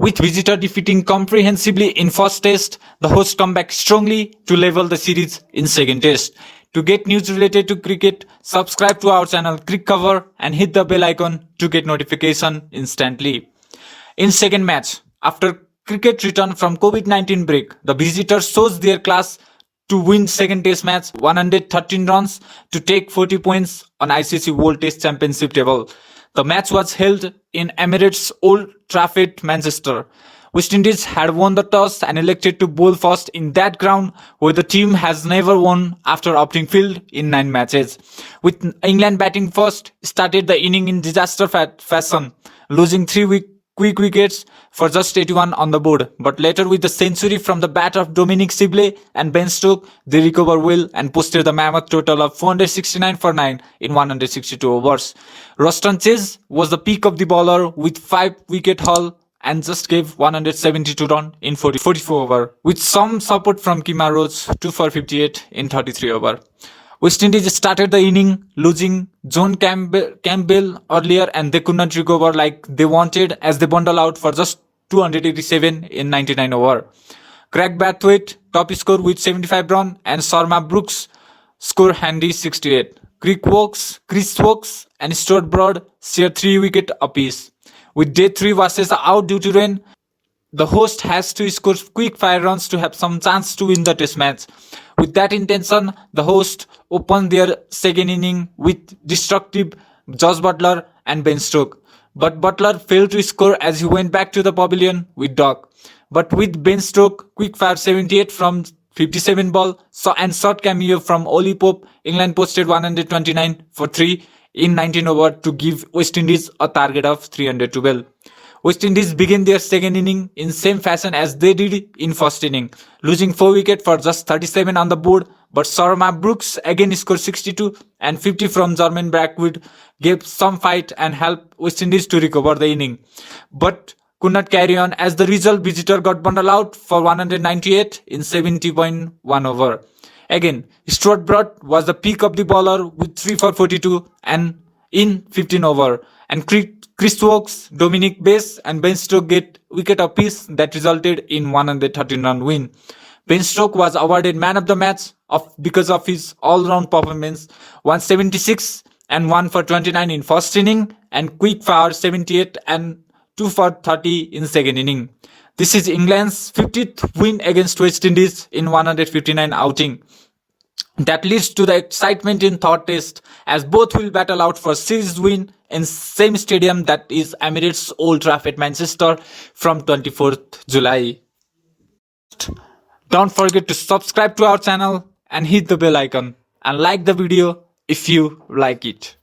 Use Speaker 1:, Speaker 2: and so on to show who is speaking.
Speaker 1: With visitor defeating comprehensively in first test, the hosts come back strongly to level the series in second test. To get news related to cricket, subscribe to our channel Crick Cover and hit the bell icon to get notification instantly. In second match, after cricket return from COVID-19 break, the visitors shows their class to win second test match 113 runs to take 40 points on ICC World Test Championship table. The match was held in Emirates Old Trafford, Manchester. West Indies had won the toss and elected to bowl first in that ground where the team has never won after opting field in 9 matches. With England batting first, started the inning in disaster fashion, losing 3 quick wickets for just 81 on the board. But later with the century from the bat of Dominic Sibley and Ben Stokes, they recovered well and posted the mammoth total of 469 for 9 in 162 overs. Roston Chase was the peak of the bowler with 5 wicket haul and just gave 172 runs in 44 overs, with some support from Kemar Roach 2 for 58 in 33 overs. West Indies started the inning losing John Campbell earlier and they could not recover like they wanted as they bundled out for just 287 in 99 overs. Craig Brathwaite top score with 75 runs and Sharma Brooks score handy 68. Chris Wokes and Stuart Broad share 3 wickets apiece. With day 3 versus out due to rain, the host has to score quick fire runs to have some chance to win the test match. With that intention, the host opened their second inning with destructive Josh Buttler and Ben Stokes. But Buttler failed to score as he went back to the pavilion with Doc. But with Ben Stokes, quick fire 78 from 57 ball and short cameo from Ollie Pope, England posted 129 for 3 in 19 overs to give West Indies a target of 312. West Indies began their second inning in same fashion as they did in first inning, losing 4 wickets for just 37 on the board, but Sharma Brooks again scored 62 and 50 from Jermaine Brathwaite gave some fight and helped West Indies to recover the inning, but could not carry on as the result visitor got bundled out for 198 in 70.1 over. Again, Stuart Broad was the peak of the bowler with 3 for 42 and in 15 over, and Chris Wokes, Dominic Bass and Ben Stokes get wicket apiece that resulted in 113 run win. Ben Stokes was awarded man of the match because of his all-round performance, 176 and 1 for 29 in first inning and quick fire 78 and 2 for 30 in second inning. This is England's 50th win against West Indies in 159 outing. That leads to the excitement in third test as both will battle out for series win in same stadium, that is Emirates Old Trafford, Manchester from 24th July. Don't forget to subscribe to our channel and hit the bell icon and like the video if you like it.